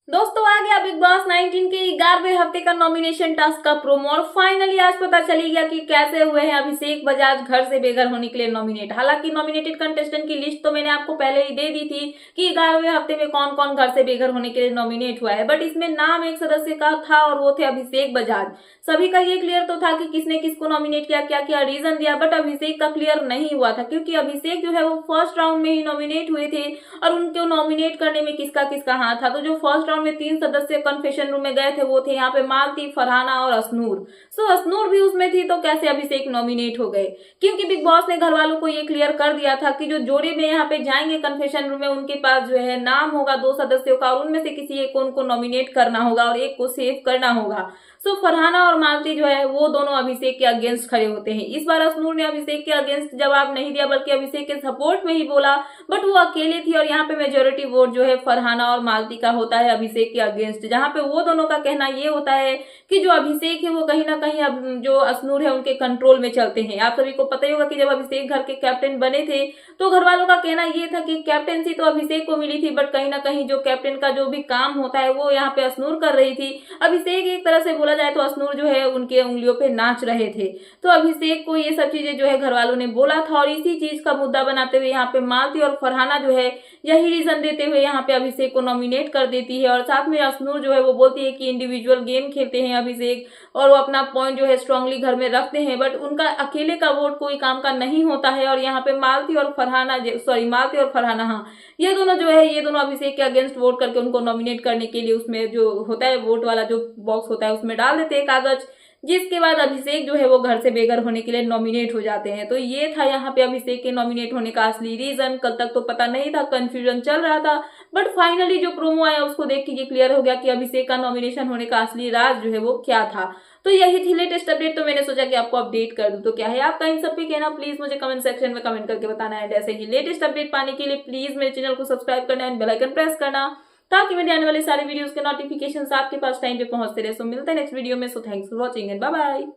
दोस्तों आ गया big boss 19 के 11वें हफ्ते का नॉमिनेशन टास्क का प्रोमो और फाइनली आज पता चली गया कि कैसे हुए हैं अभिषेक बजाज घर से बेघर होने के लिए नॉमिनेट। हालांकि नॉमिनेटेड कंटेस्टेंट की लिस्ट तो मैंने आपको पहले ही दे दी थी कि 11वें हफ्ते में कौन कौन घर से बेघर होने के लिए नॉमिनेट हुआ है, बट इसमें नाम एक सदस्य का था और वो थे अभिषेक बजाज। सभी का ये क्लियर तो था कि किसने किसको नॉमिनेट किया, क्या क्या रीजन दिया, बट अभिषेक का क्लियर नहीं हुआ था क्योंकि अभिषेक जो है वो फर्स्ट राउंड में ही नॉमिनेट हुए थे और उनको नॉमिनेट करने में किसका किसका हाथ था। तो जो फर्स्ट राउंड में 3 सदस्य कन्फेशन रूम में गए थे वो थे यहाँ पे मालती, फरहाना और असनूर। सो असनूर भी उसमें थी, तो कैसे अभिषेक नॉमिनेट हो गए? क्योंकि बिग बॉस ने घर वालों को ये क्लियर कर दिया था कि जो जोड़े में यहाँ पे जाएंगे कन्फेशन रूम में उनके पास जो है नाम होगा 2 सदस्यों का और उनमें से किसी एक को उनको नॉमिनेट करना होगा और एक को सेव करना होगा। सो फरहाना और मालती जो है वो दोनों अभिषेक के अगेंस्ट खड़े होते हैं। इस बार असनूर ने अभिषेक के अगेंस्ट जवाब नहीं दिया बल्कि अभिषेक के सपोर्ट में ही बोला, बट वो अकेले थी और यहाँ पे मेजोरिटी वोट जो है फरहाना और मालती का होता है अभिषेक के अगेंस्ट, जहाँ पे वो दोनों का कहना ये होता है कि जो अभिषेक है वो कहीं ना कहीं अब जो असनूर है उनके कंट्रोल में चलते हैं। आप सभी को पता ही होगा कि जब अभिषेक घर के कैप्टन बने थे तो घर वालों का कहना ये था कि कैप्टनसी तो अभिषेक को मिली थी, बट कहीं ना कहीं जो कैप्टन का जो भी काम होता है वो यहाँ पे असनूर कर रही थी। अभिषेक एक तरह से बोला जाए तो असनूर जो है उनके उंगलियों पे नाच रहे थे। तो अभिषेक को ये सब चीजें जो है घर वालों ने बोला था और इसी चीज का मुद्दा बनाते हुए यहाँ पे मालती और फरहाना जो है यही रीजन देते हुए यहाँ पे अभिषेक को नॉमिनेट कर देती है। और साथ में असनूर जो है वो बोलती है कि इंडिविजुअल गेम खेलते हैं अभिषेक और वो अपना पॉइंट जो है स्ट्रांगली घर में रखते हैं, बट उनका अकेले का वोट कोई काम का नहीं होता है। और यहाँ पे मालती और फरहाना, हाँ, ये दोनों जो है ये दोनों अभिषेक के अगेंस्ट वोट करके उनको नॉमिनेट करने के लिए उसमें जो होता है वोट वाला जो बॉक्स होता है उसमें डाल देते हैं कागज, जिसके बाद अभिषेक जो है वो घर से बेघर होने के लिए नॉमिनेट हो जाते हैं। तो ये था यहाँ पे अभिषेक के नॉमिनेट होने का असली रीजन। कल तक तो पता नहीं था, कंफ्यूजन चल रहा था, बट फाइनली जो प्रोमो आया उसको देख के ये क्लियर हो गया कि अभिषेक का नॉमिनेशन होने का असली राज जो है वो क्या था। तो यही थी लेटेस्ट अपडेट, तो मैंने सोचा कि आपको अपडेट कर दूं। तो क्या है आपका इन सब पे कहना, प्लीज मुझे कमेंट सेक्शन में कमेंट करके बताना है। जैसे ही लेटेस्ट अपडेट पाने के लिए प्लीज मेरे चैनल को सब्सक्राइब करना एंड बेल आइकन प्रेस करना ताकि मेरे आने वाले सारे वीडियोस के नोटिफिकेशन आपके पास टाइम पे पहुंचते रहे। सो मिलते हैं नेक्स्ट वीडियो में। So thanks for watching and bye bye.